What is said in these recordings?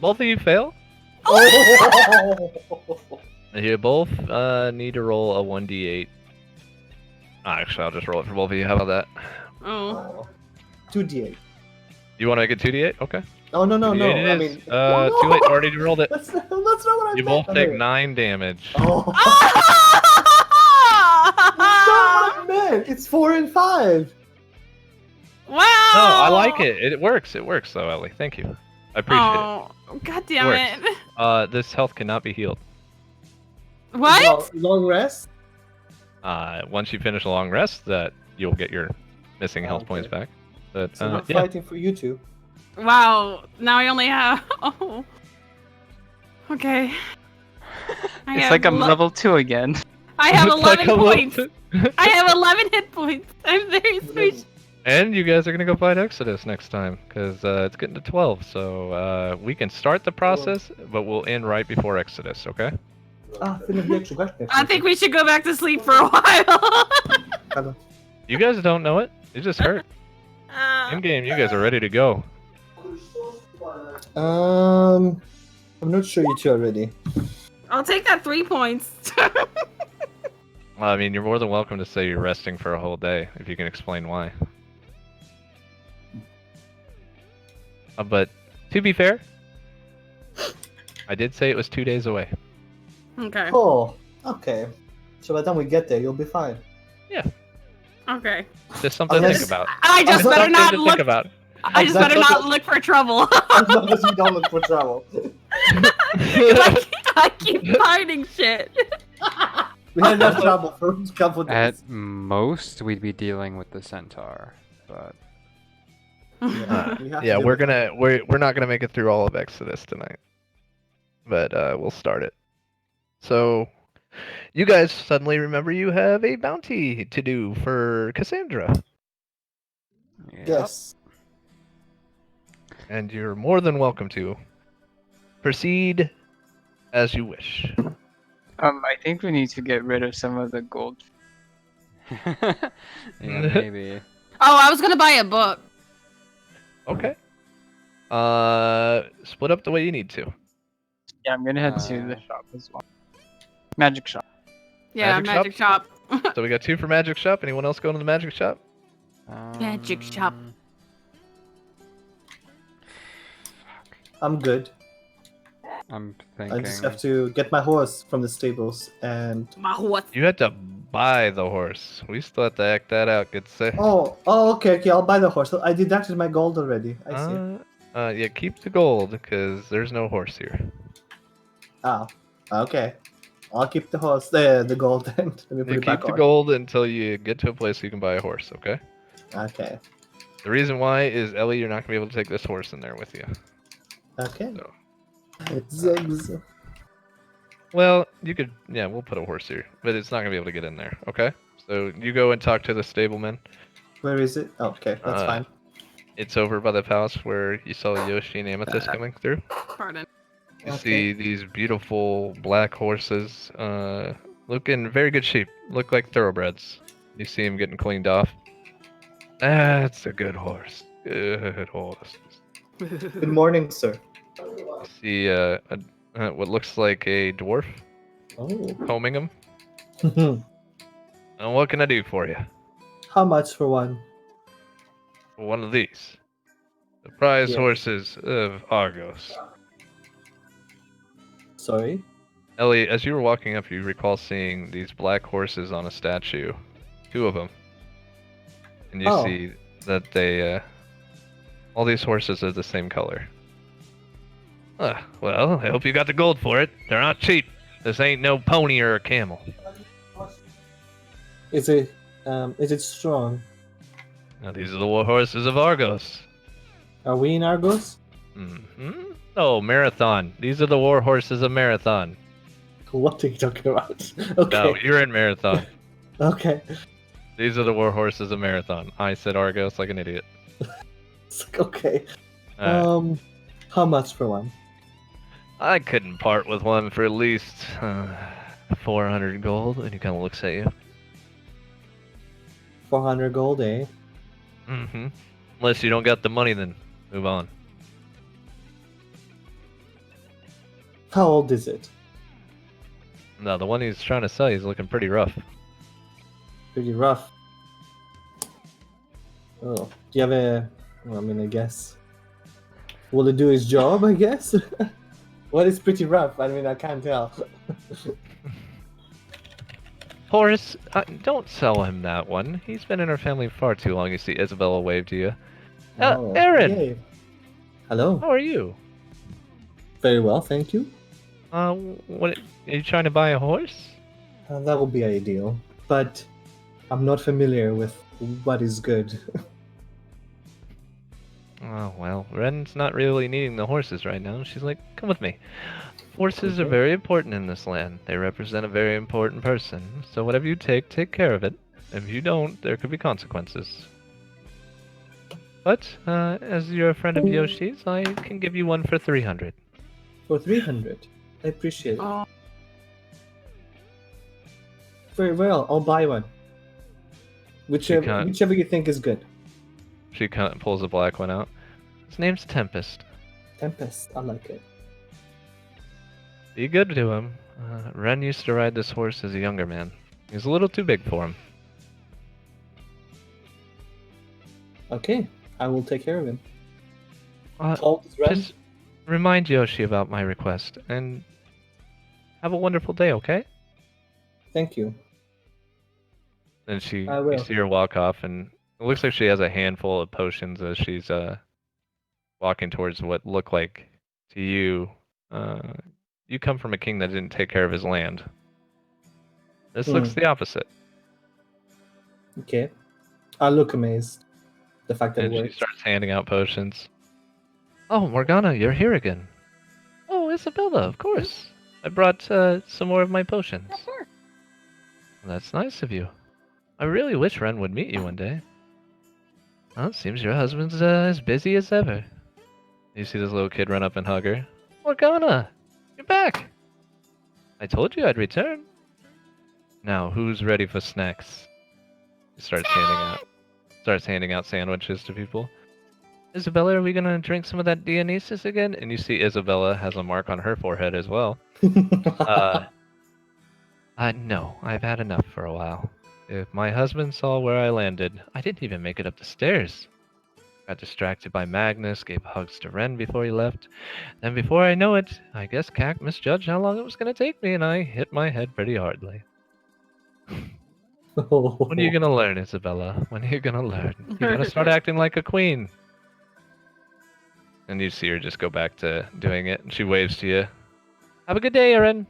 Both of you fail. Oh! You both need to roll a 1d8. Actually, I'll just roll it for both of you. How about that? Oh. 2d8. You want to make it 2d8? Okay. Oh, no. 2d8 it I is. mean, Too late. Already rolled it. That's not what I You meant. both take 9 damage. Oh. That's not what I meant. It's 4 and 5. Wow! No, I like it. It works. It works, though, Ellie. Thank you. I appreciate it. God damn it. This health cannot be healed. What? Well, long rest? Once you finish a long rest, that you'll get your missing health points back. But So we're yeah. fighting for you two. Wow. Now I only have. Oh. Okay. It's like I'm level 2 again. I have It's 11 like a points. little- I have 11 hit points. I'm very sweet. And you guys are gonna go fight Exodus next time, because it's getting to 12. So we can start the process, but we'll end right before Exodus. Okay? I think we should go back to sleep for a while. You guys don't know it. It just hurt. In game, you guys are ready to go. I'm not sure you two are ready. I'll take that 3 points. Well, I mean, you're more than welcome to say you're resting for a whole day, if you can explain why. But to be fair, I did say it was 2 days away. Okay. Oh, okay. So by the time we get there, you'll be fine. Yeah. Okay. Just something to think about. I just better Something not to look. think about. I just better not look for trouble. As long as you don't look for trouble. I keep finding shit. We had enough trouble for a couple days. At most, we'd be dealing with the centaur, but Yeah, we're not gonna make it through all of Exodus tonight, but we'll start it. So, you guys suddenly remember you have a bounty to do for Cassandra, Yes. and you're more than welcome to proceed as you wish. I think we need to get rid of some of the gold. yeah, maybe. Oh, I was gonna buy a book. Okay. Split up the way you need to. Yeah, I'm gonna head to the shop as well. Magic shop. Yeah, magic shop. So we got 2 for magic shop. Anyone else going to the magic shop? Magic shop. I'm good. I'm thinking. I just have to get my horse from the stables and. My horse. You had to buy the horse. We still have to act that out, good say. Oh, okay. I'll buy the horse. I deducted my gold already. I see. Yeah, keep the gold, because there's no horse here. Oh, okay. I'll keep the horse, the gold, and let me put You it back keep the on. gold until you get to a place you can buy a horse, okay? Okay. The reason why is, Ellie, you're not going to be able to take this horse in there with you. Okay. So, Zigs. well, you could, yeah, we'll put a horse here, but it's not going to be able to get in there, okay? So you go and talk to the stableman. Where is it? Oh, okay, that's fine. It's over by the palace where you saw Yoshi and Amethyst coming through. Pardon. You see these beautiful black horses, look in very good shape, look like thoroughbreds. You see him getting cleaned off. That's a good horse. Good horse. Good morning, sir. You see what looks like a dwarf combing him. Oh. And what can I do for you? How much for one? One of these. The prize Yeah. horses of Argos. Sorry? Ellie, as you were walking up, you recall seeing these black horses on a statue. 2 of them. And you see that they, all these horses are the same color. Well, I hope you got the gold for it. They're not cheap. This ain't no pony or a camel. Is it strong? Now, these are the war horses of Argos. Are we in Argos? Mm-hmm. Oh, Marathon. These are the war horses of Marathon. What are you talking about? Okay. No, you're in Marathon. Okay. These are the war horses of Marathon. I said Argos like an idiot. It's like, okay. Alright. How much for one? I couldn't part with one for at least 400 gold. And he kind of looks at you. 400 gold, eh? Mm-hmm. Unless you don't got the money, then move on. How old is it? No, the one he's trying to sell you is looking pretty rough. Pretty rough. Oh, do you have a? Well, I mean, I guess. Will it do his job? I guess. What is pretty rough? I mean, I can't tell. Horace, don't sell him that one. He's been in our family far too long. You see, Isabella waved to you. Oh, Aaron, yay. Hello. how are you? Very well, thank you. What? Are you trying to buy a horse? That would be ideal, but I'm not familiar with what is good. Oh, well, Ren's not really needing the horses right now. She's like, come with me. Horses are Okay. very important in this land. They represent a very important person. So whatever you take care of it. If you don't, there could be consequences. But, as you're a friend of Yoshi's, I can give you one for 300. For 300. I appreciate it. Oh. Very well, I'll buy one. Whichever you think is good. She kind of pulls a black one out. His name's Tempest. Tempest, I like it. Be good to him. Ren used to ride this horse as a younger man. He's a little too big for him. Okay, I will take care of him. Uh, How old is Ren? Just remind Yoshi about my request, and have a wonderful day, okay? Thank you. And I you will. see her walk off, and it looks like she has a handful of potions as she's walking towards what look like to you. You come from a king that didn't take care of his land. This looks the opposite. Okay. I look amazed. The fact that And it she works. starts handing out potions. Oh, Morgana, you're here again. Oh, Isabella, of course. I brought some more of my potions. That's nice of you. I really wish Ren would meet you one day. Well, it seems your husband's as busy as ever. You see this little kid run up and hug her. Morgana, you're back. I told you I'd return. Now, who's ready for snacks? He starts handing out sandwiches to people. Isabella, are we gonna drink some of that Dionysus again? And you see Isabella has a mark on her forehead as well. No, I've had enough for a while. If my husband saw where I landed, I didn't even make it up the stairs. Got distracted by Magnus, gave hugs to Ren before he left. Then before I know it, I guess Cac misjudged how long it was gonna take me and I hit my head pretty hardly. When are you gonna learn, Isabella? When are you gonna learn? You gotta start acting like a queen. And you see her just go back to doing it, and she waves to you. Have a good day, Aaron.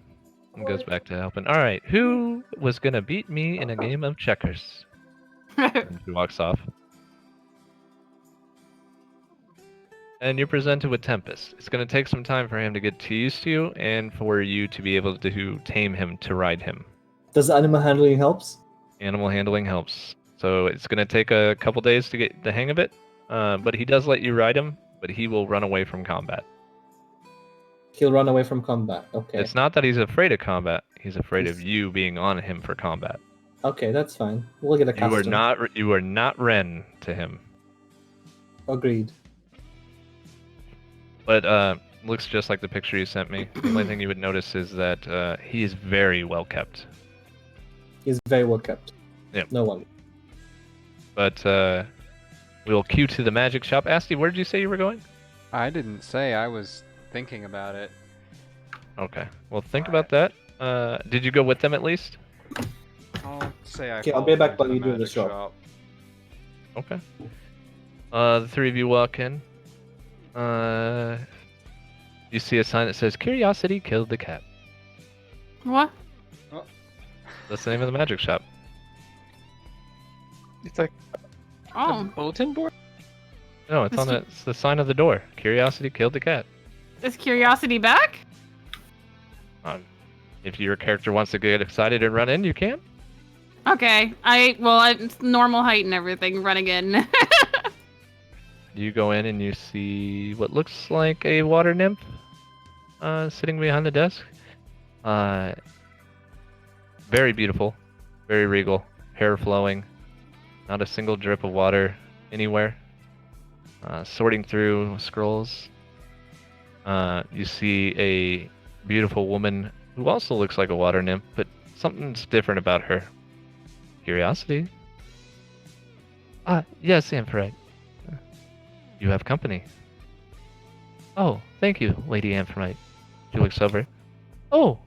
And goes back to helping. All right, who was gonna beat me in a game of checkers? And she walks off. And you're presented with Tempest. It's gonna take some time for him to get used to you, and for you to be able to tame him to ride him. Does animal handling helps? Animal handling helps. So it's gonna take a couple days to get the hang of it. But he does let you ride him, but he will run away from combat. He'll run away from combat. Okay. It's not that he's afraid of combat. He's afraid of you being on him for combat. Okay, that's fine. We'll get accustomed. You are not Ren to him. Agreed. But looks just like the picture you sent me. The only thing you would notice is that he is very well kept. He's very well kept. Yep. No one. But we'll cue to the magic shop. Asti, where did you say you were going? I didn't say. I was thinking about it. Okay. Well, think about that. Did you go with them at least? I'll say I. Okay, I'll be back followed while you into do the magic shop. Okay. The three of you walk in. You see a sign that says "Curiosity killed the cat." What? That's the name of the magic shop. It's like Oh, a bulletin board. No, it's on the, it's the sign of the door. Curiosity killed the cat. is Curiosity back? If your character wants to get excited and run in, you can. Okay. It's normal height and everything. Run again. You go in and you see what looks like a water nymph sitting behind the desk. Very beautiful, very regal, hair flowing. Not a single drip of water anywhere. Sorting through scrolls, you see a beautiful woman who also looks like a water nymph, but something's different about her. Curiosity? Yes, Amphrite. You have company. Oh, thank you, Lady Amphrite. She looks over. Oh!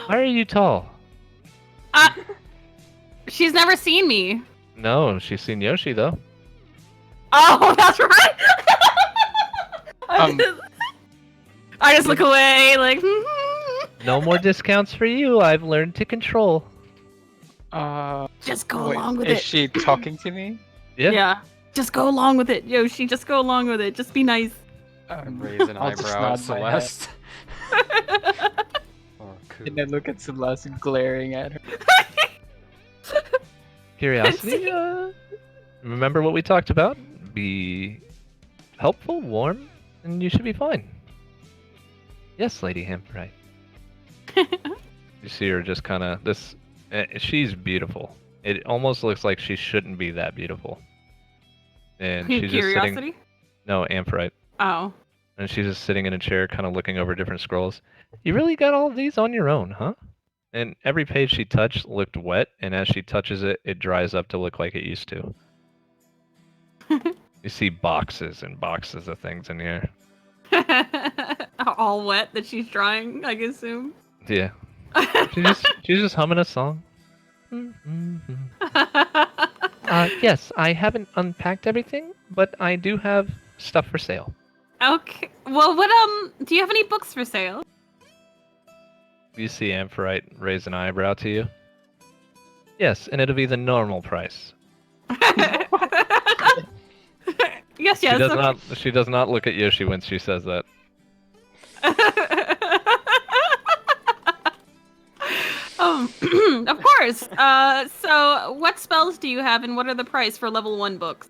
Why are you tall? She's never seen me. No, she's seen Yoshi, though. Oh, that's right. Um, I just look away, like. No more discounts for you. I've learned to control. Just go wait, along with is it. she talking to me? Yeah. Just go along with it, Yoshi. Just go along with it. Just be nice. Raise an I'll just eyebrow at nod my head. Celeste. Or Coo. And then look at Celeste glaring at her. Curiosity? Remember what we talked about? Be helpful, warm, and you should be fine. Yes, Lady Amphrite. You see her just kind of this. She's beautiful. It almost looks like she shouldn't be that beautiful. And she's just sitting. Curiosity? No, Amphrite. Oh. And she's just sitting in a chair, kind of looking over different scrolls. You really got all of these on your own, huh? And every page she touched looked wet, and as she touches it, it dries up to look like it used to. You see boxes and boxes of things in here. All wet that she's drying, I assume. Yeah. She's just humming a song. Yes, I haven't unpacked everything, but I do have stuff for sale. Okay. Well, do you have any books for sale? You see Amphrite raise an eyebrow to you. Yes, and it'll be the normal price. Yes, She yes. does okay. not. She does not look at Yoshi when she says that. Of course. So what spells do you have, and what are the price for level 1 books?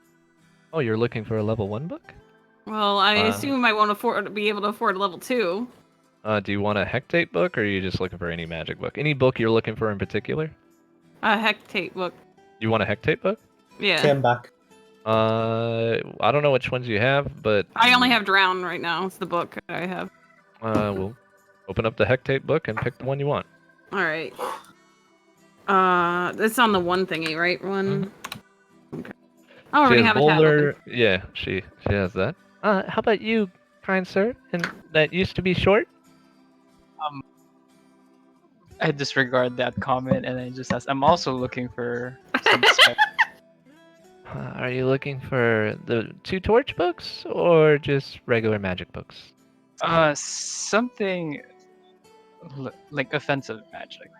Oh, you're looking for a level 1 book? Well, I assume I won't be able to afford a level 2. Do you want a Hectate book, or are you just looking for any magic book? Any book you're looking for in particular? A Hectate book. You want a Hectate book? Yeah. Came back. I don't know which ones you have, but I only have Drown right now. It's the book I have. we'll open up the Hectate book and pick the one you want. All right. It's on the one thingy, right? One. Okay. I She already has have a tab Boulder. open. Yeah, she has that. How about you, kind sir? And that used to be short. I disregard that comment and I just ask. I'm also looking for some spec. Are you looking for the 2 torch books or just regular magic books? Something like offensive magic.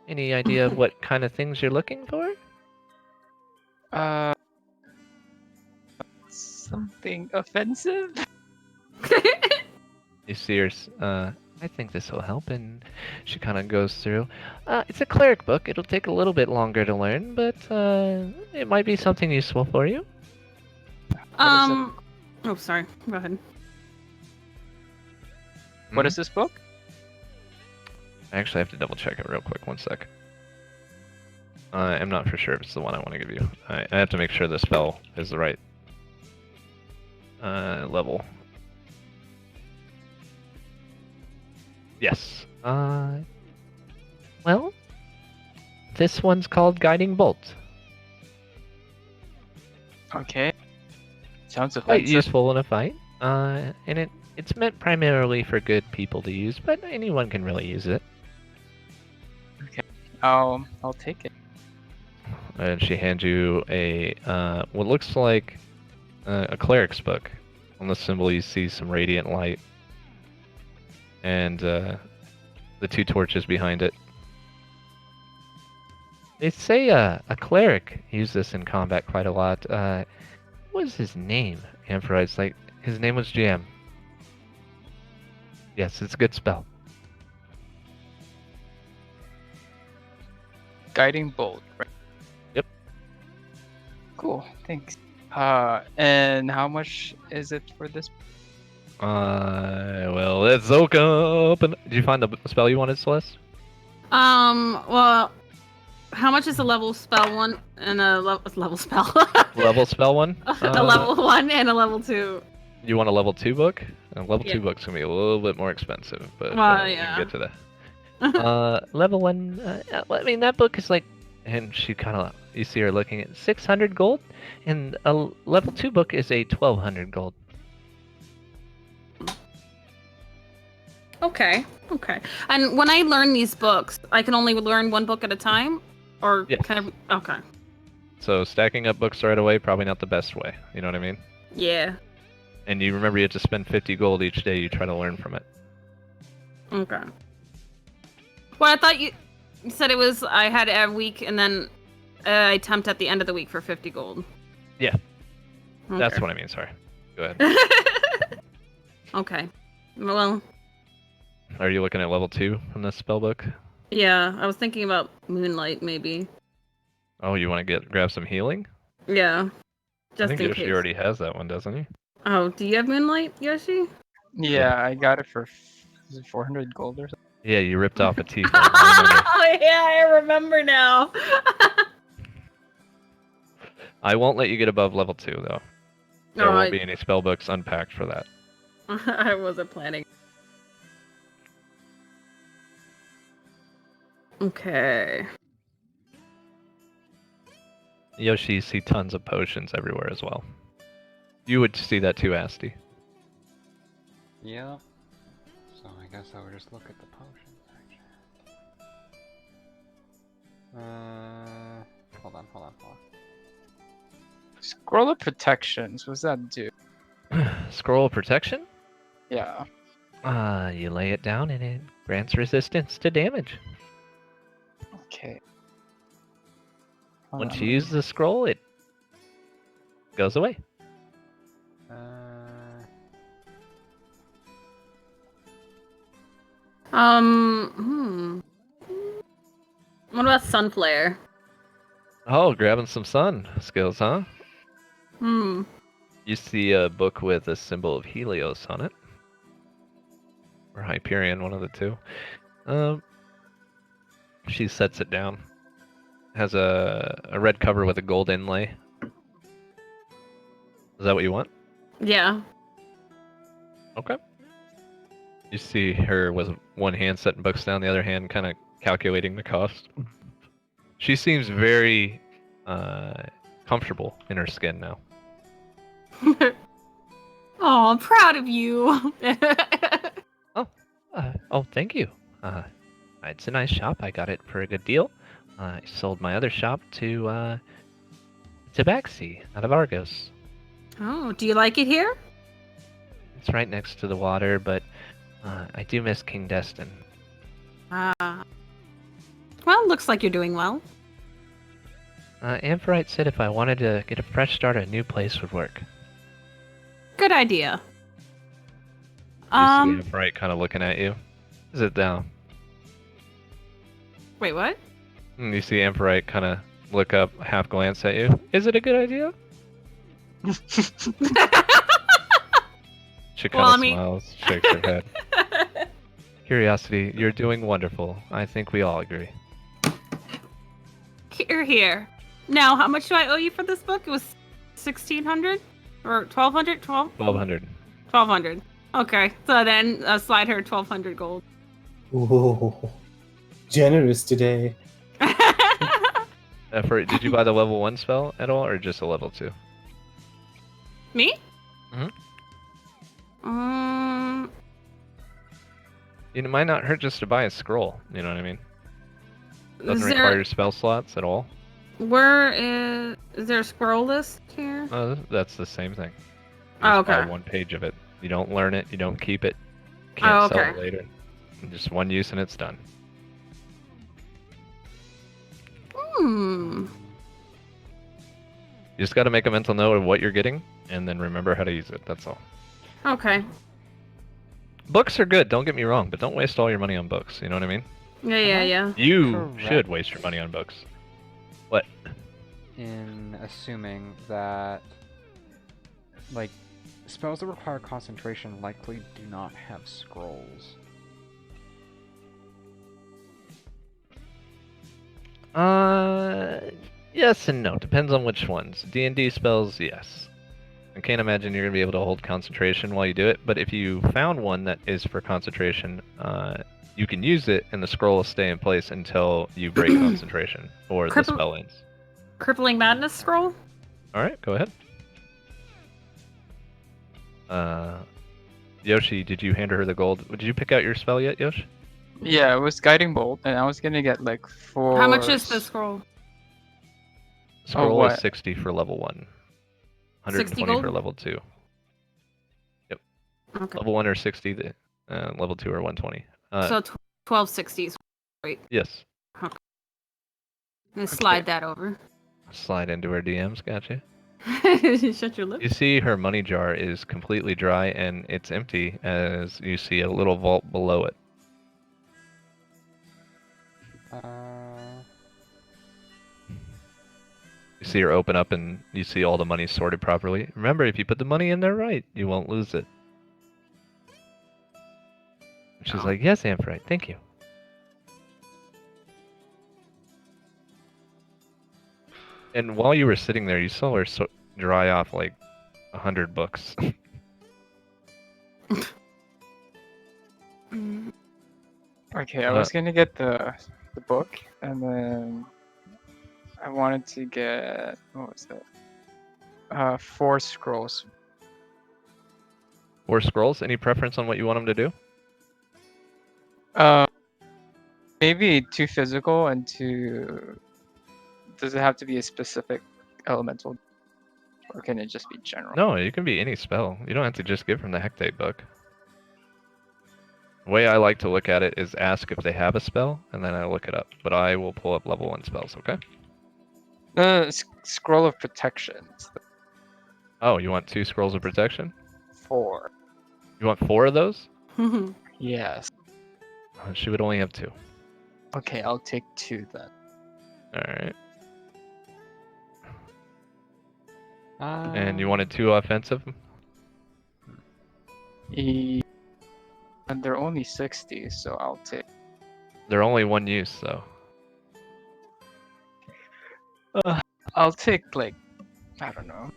Any idea of what kind of things you're looking for? Something offensive? You see her. I think this will help, and she kind of goes through. It's a cleric book. It'll take a little bit longer to learn, but it might be something useful for you. Oh, sorry. Go ahead. What is this book? I actually have to double check it real quick. 1 sec. I'm not for sure if it's the one I want to give you. I have to make sure the spell is the right level. Yes. Well, this one's called Guiding Bolt. Okay. Sounds Quite offensive. useful in a fight. And it's meant primarily for good people to use, but anyone can really use it. I'll take it. And she hands you a what looks like a cleric's book. On the symbol, you see some radiant light, and the 2 torches behind it. They say a cleric used this in combat quite a lot. What was his name? Amphrite's like his name was Jam. Yes, it's a good spell. Guiding bolt, right? Yep. Cool, thanks. And how much is it for this? Well, let's open. Did you find the spell you wanted, Celeste? Well, How much is a level spell one and a level spell? Level spell one? A level 1 and a level 2. You want a level 2 book? A level Yeah. 2 book's gonna be a little bit more expensive, but Well, we yeah. can get to that. Level 1, well, I mean, that book is like, and she kind of, you see her looking at 600 gold, and a level 2 book is a 1200 gold. Okay. And when I learn these books, I can only learn one book at a time? Or Yes. kind of... Okay. So stacking up books right away, probably not the best way, you know what I mean? Yeah. And you remember you have to spend 50 gold each day you try to learn from it. Okay. Well, I thought you said it was I had a week and then I attempt at the end of the week for 50 gold. Yeah. Okay. That's what I mean, sorry. Go ahead. Okay. Well, Are you looking at level 2 from this spell book? yeah, I was thinking about Moonlight maybe. Oh, you want to grab some healing? Yeah. I Just think in Yoshi case. already has that one, doesn't he? Oh, do you have Moonlight, Yoshi? Yeah, I got it for is it 400 gold or something? Yeah, you ripped off a tiefling. I remember. Oh yeah, I remember now. I won't let you get above level 2, though. There No, won't be any spell books unpacked for that. I wasn't planning. Okay. Yoshi, you see tons of potions everywhere as well. You would see that too, Asti. Yep. So I guess I would just look at the potion section. Hold on. Scroll of protections. What's that do? Scroll of protection? Yeah. You lay it down and it grants resistance to damage. Okay. Hold Once on, you use the scroll, it goes away. What about Sunflare? Oh, grabbing some sun skills, huh? Hmm. You see a book with a symbol of Helios on it. Or Hyperion, one of the two. She sets it down. Has a red cover with a gold inlay. Is that what you want? Yeah. Okay. You see her with one hand setting books down, the other hand kind of calculating the cost. She seems very comfortable in her skin now. Oh, I'm proud of you. Thank you. It's a nice shop. I got it for a good deal. I sold my other shop to Tabaxi out of Argos. Oh, do you like it here? It's right next to the water, but I do miss King Destin. Well, looks like you're doing well. Ampharite said if I wanted to get a fresh start, a new place would work. Good idea. You see Ampharite kind of looking at you. Sit down. Wait, what? And you see Ampharite kind of look up, half glance at you. Is it a good idea? She kind of smiles, shakes her head. Curiosity, you're doing wonderful. I think we all agree. Here. Now, how much do I owe you for this book? It was 1,600 or 1,200? 1200. 1,200. Okay, so then slide her 1,200 gold. Ooh, generous today. Did you buy the level 1 spell at all, or just a level 2? Me? Mhm. It might not hurt just to buy a scroll, you know what I mean? Doesn't require spell slots at all. Where is there a scroll list here? That's the same thing. You Oh, just buy okay. one page of it. You don't learn it, you don't keep it. Can't sell it later. Just one use and it's done. You just got to make a mental note of what you're getting, and then remember how to use it. That's all. Okay. Books are good, don't get me wrong, but don't waste all your money on books. You know what I mean? Yeah. You should waste your money on books. What? In assuming that, like, spells that require concentration likely do not have scrolls. Yes and no. Depends on which ones. D&D spells, yes. I can't imagine you're gonna be able to hold concentration while you do it. But if you found one that is for concentration, you can use it, and the scroll will stay in place until you break concentration or the spell ends. Crippling Madness scroll? All right, go ahead. Yoshi, did you hand her the gold? Did you pick out your spell yet, Yoshi? Yeah, it was Guiding Bolt, and I was gonna get like 4. How much is the scroll? Scroll is what? 60 for level 1. 60 120 for gold? level 2. Yep. Okay. Level 1 or 60, level 2 or 120. So 1260s. Right. Yes. Okay. I'm gonna slide that over. Slide into her DMs, gotcha. Shut your lips. You see her money jar is completely dry and it's empty as you see a little vault below it. You see her open up and you see all the money sorted properly. Remember, if you put the money in there right, you won't lose it. She's like, yes, Amphrite, thank you. And while you were sitting there, you saw her dry off like 100 books. Okay, I was gonna get the book, and then I wanted to get, what was it? 4 scrolls. 4 scrolls? Any preference on what you want them to do? Maybe 2 physical and 2. Does it have to be a specific elemental, or can it just be general? No, it can be any spell. You don't have to just give from the Hectate book. The way I like to look at it is ask if they have a spell, and then I look it up. But I will pull up level 1 spells, okay? Scroll of Protection. Oh, you want 2 scrolls of protection? 4. You want 4 of those? Yes. She would only have 2. Okay, I'll take 2 then. Alright. Uh, And you wanted 2 offensive? And they're only 60, so I'll take. They're only 1 use, though. I'll take like, I don't know,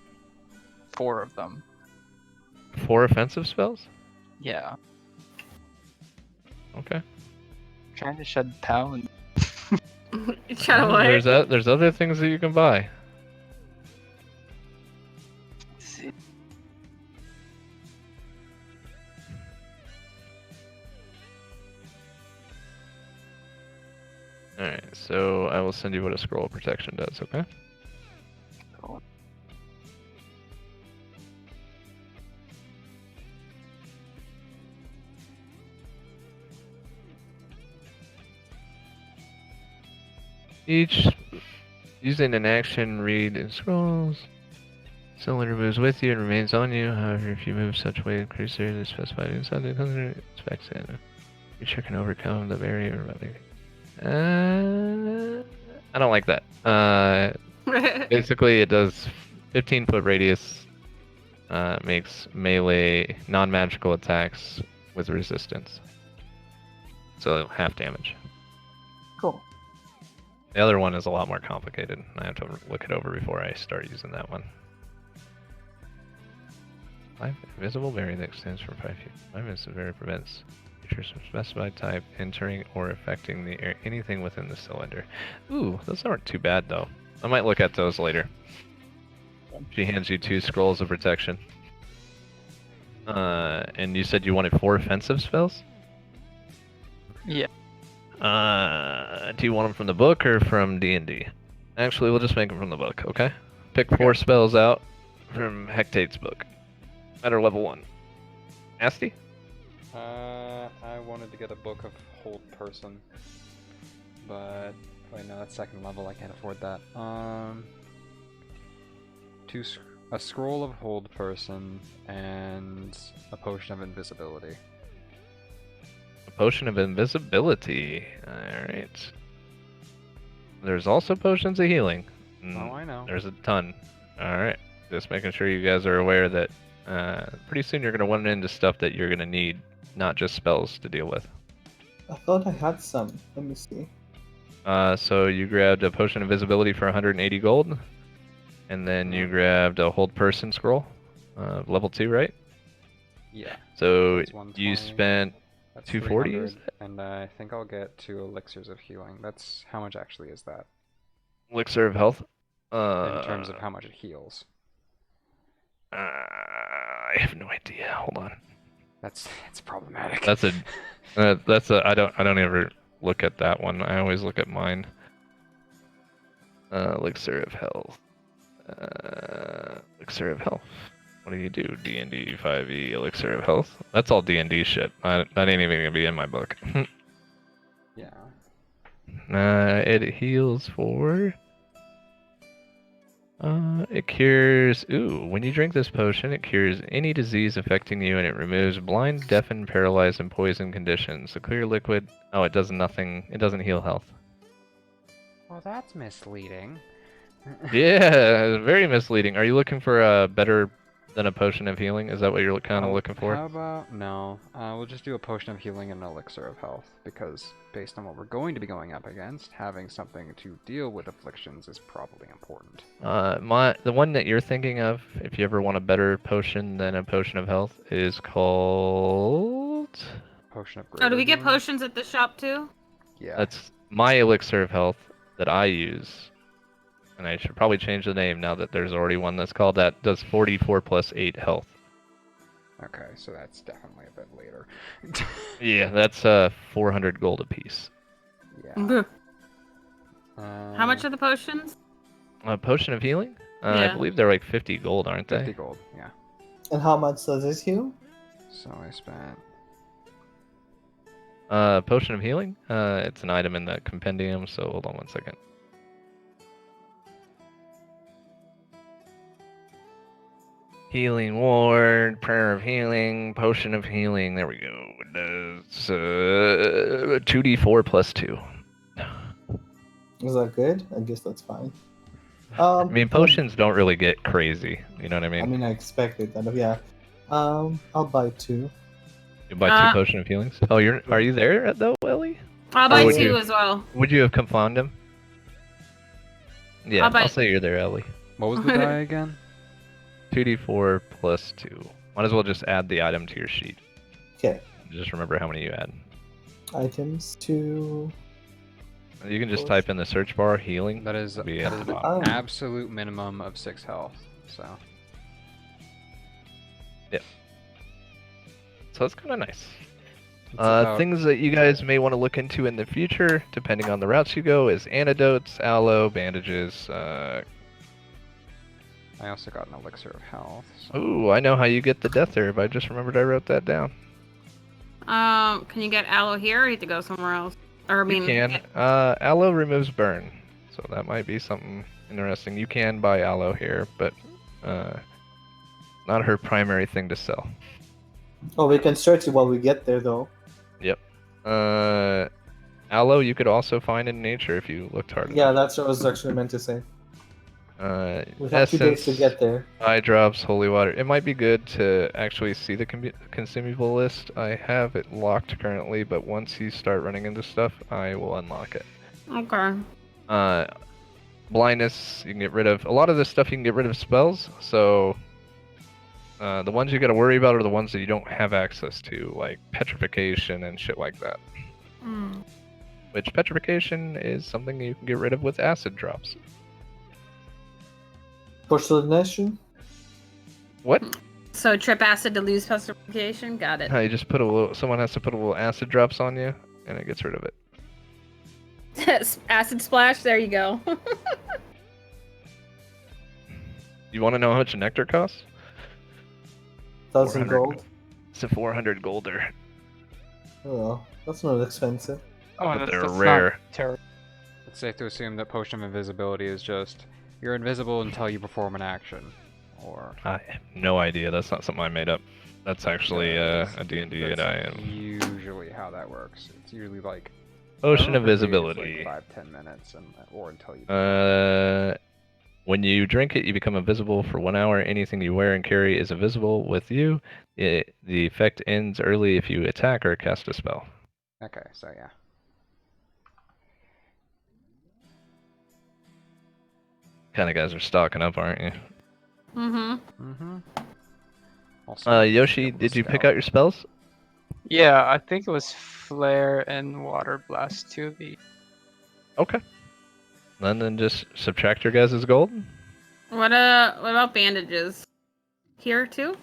4 of them. 4 offensive spells? Yeah. Okay. Trying to shut down. Shut away. There's other things that you can buy. See. Alright, so I will send you what a scroll of protection does, okay? Cool. Each using an action read in scrolls. Cylinder moves with you and remains on you. However, if you move such way, increase the area specified inside the cylinder, expects it. Creature can overcome the barrier. I don't like that. Basically, it does 15-foot radius. Makes melee non-magical attacks with resistance. So half damage. Cool. The other one is a lot more complicated. I have to look it over before I start using that one. 5 invisible barrier that extends from 5 feet. 5 invisible barrier prevents creatures of specified type entering or affecting the air, anything within the cylinder. Ooh, those aren't too bad though. I might look at those later. She hands you 2 scrolls of protection. And you said you wanted 4 offensive spells? Yeah. Do you want them from the book or from D&D? Actually, we'll just make them from the book, okay? Pick 4 spells out from Hectate's book. At our level 1. Asti? I wanted to get a book of Hold Person, but wait, no, that's 2nd level. I can't afford that. A scroll of Hold Person and a potion of invisibility. A potion of invisibility. Alright. There's also potions of healing. Oh, I know. There's a ton. Alright. Just making sure you guys are aware that pretty soon you're going to run into stuff that you're going to need, not just spells to deal with. I thought I had some. Let me see. So you grabbed a potion of invisibility for 180 gold, and then you grabbed a hold person scroll, level 2, right? Yeah. So That's you 120. spent That's 240, 300, and I think I'll get 2 elixirs of healing. That's how much actually is that elixir of health. in terms of how much it heals? I have no idea. Hold on. It's problematic. That's a I don't ever look at that one. I always look at mine. Elixir of health. Elixir of health. What do you do? D&D 5e elixir of health. That's all D&D shit. That ain't even gonna be in my book. Yeah. It heals for. It cures. Ooh, when you drink this potion, it cures any disease affecting you, and it removes blind, deafened, paralyzed, and poison conditions. A clear liquid. Oh, it does nothing. It doesn't heal health. Well, that's misleading. Yeah, very misleading. Are you looking for a better than a potion of healing? Is that what you're kind of looking for? How about no? We'll just do a potion of healing and an elixir of health, because based on what we're going to be going up against, having something to deal with afflictions is probably important. The one that you're thinking of, if you ever want a better potion than a potion of health, is called. Potion of Oh, do we get healing? potions at the shop too? Yeah. That's my elixir of health that I use. And I should probably change the name now that there's already one that's called that. Does 44 plus 8 health. Okay, so that's definitely a bit later. Yeah, that's 400 gold apiece. Yeah. Mhm. How much Uh, are the potions? A potion of healing? I Yeah. believe they're like 50 gold, aren't 50 they? gold, yeah. And how much does it heal? So I spent. Potion of healing? It's an item in the compendium, so hold on one second. Healing ward, prayer of healing, potion of healing. There we go. It does 2d4 plus 2. Is that good? I guess that's fine. I mean, potions don't really get crazy. You know what I mean? I mean, I expected that. Yeah. I'll buy 2. You buy 2 potion of healings. Oh, are you there though, Ellie? I'll Or buy would 2 you- as well. Would you have confounded him? Yeah, I'll say you're there, Ellie. What was the die again? 2d4 plus 2. Might as well just add the item to your sheet. Okay. Just remember how many you add. Items 2. You can just type in the search bar healing. That is Be that at is the the bottom. absolute minimum of 6 health. So. So that's kind of nice. It's about- Things that you guys may want to look into in the future, depending on the routes you go, is antidotes, aloe, bandages. I also got an elixir of health. So. Ooh, I know how you get the death herb. I just remembered I wrote that down. Can you get aloe here, or you have to go somewhere else? Or I mean, You can. Aloe removes burn, so that might be something interesting. You can buy aloe here, but not her primary thing to sell. Oh, we can search it while we get there, though. Yep. Aloe you could also find in nature if you looked hard Yeah, enough. that's what I was actually meant to say. We have Essence, 2 days to get there. eye drops, holy water. It might be good to actually see the consumable list. I have it locked currently, but once you start running into stuff, I will unlock it. Okay. Blindness, you can get rid of. A lot of this stuff you can get rid of spells, so the ones you gotta worry about are the ones that you don't have access to, like petrification and shit like that. Mm. Which petrification is something you can get rid of with acid drops. Porcelaination? What? So trip acid to lose petrification. Got it. You just put a little. Someone has to put a little acid drops on you, and it gets rid of it. Acid splash. There you go. You want to know how much a nectar costs? 1,000 gold. It's a 400 golder. Oh, well, that's not expensive. Oh, But that's, they're that's rare. Not terrible. It's safe to assume that Potion of Invisibility is just you're invisible until you perform an action, or. I have no idea. That's not something I made up. That's actually That's- a D&D that's that I am. usually how that works. It's usually like Ocean of relatively, it's visibility. like 5-10 minutes, or until you. When you drink it, you become invisible for 1 hour. Anything you wear and carry is invisible with you. The effect ends early if you attack or cast a spell. Okay, so yeah. Kind of guys are stocking up, aren't you? Mm-hmm. Also, Yoshi, be able to did you pick scout. out your spells? Yeah, I think it was Flare and Water Blast 2v. Okay. And then just subtract your guys' gold? What about bandages? Here too?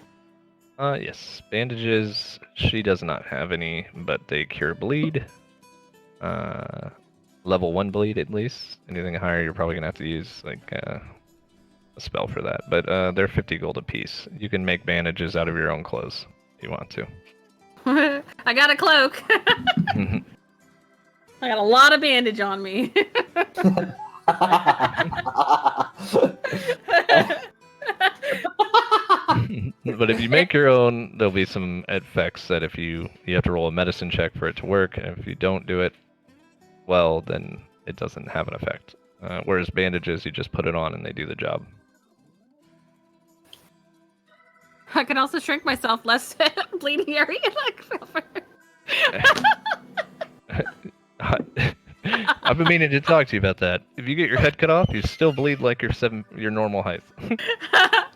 Yes. Bandages, she does not have any, but they cure bleed. Level 1 bleed at least. Anything higher, you're probably gonna have to use like a spell for that. But they're 50 gold apiece. You can make bandages out of your own clothes if you want to. I got a cloak. I got a lot of bandage on me. But if you make your own, there'll be some effects that if you have to roll a medicine check for it to work, and if you don't do it well, then it doesn't have an effect. Whereas bandages, you just put it on and they do the job. I can also shrink myself less bleeding area. I've been meaning to talk to you about that. If you get your head cut off, you still bleed like your normal height.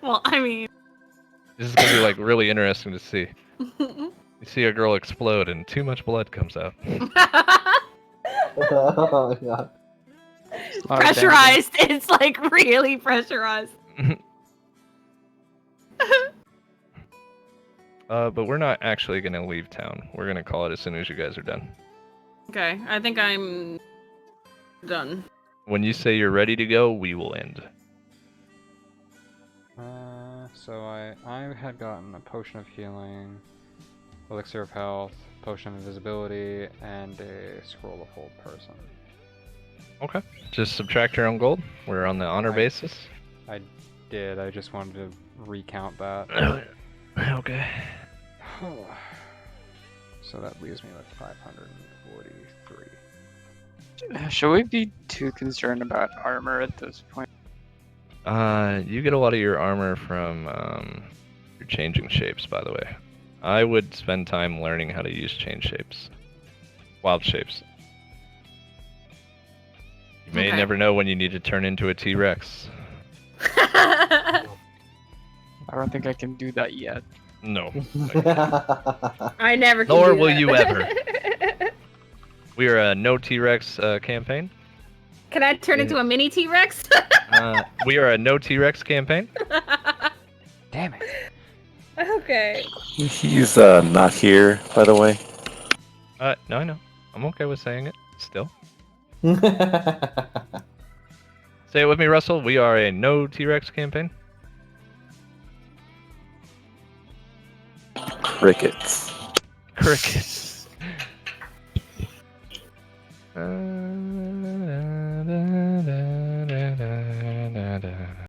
Well, I mean. This is gonna be like really interesting to see. You see a girl explode and too much blood comes out. Oh, God. Pressurized. It's like really pressurized. But we're not actually gonna leave town. We're gonna call it as soon as you guys are done. Okay, I think I'm done. When you say you're ready to go, we will end. So I had gotten a potion of healing, elixir of health, potion of invisibility, and a scroll of hold person. Okay. Just subtract your own gold. We're on the honor basis. I did. I just wanted to recount that. Okay. So that leaves me with 543. Should we be too concerned about armor at this point? You get a lot of your armor from your changing shapes, by the way. I would spend time learning how to use change shapes. Wild shapes. You may Okay. never know when you need to turn into a T-Rex. I don't think I can do that yet. No. I never can Nor do will that. you ever. We are a no T-Rex campaign. Can I turn into a mini T-Rex? We are a no T-Rex campaign. Damn it! Okay. He's not here, by the way. No, I know. I'm okay with saying it still. Say it with me, Russell. We are a no T-Rex campaign. Crickets. Crickets.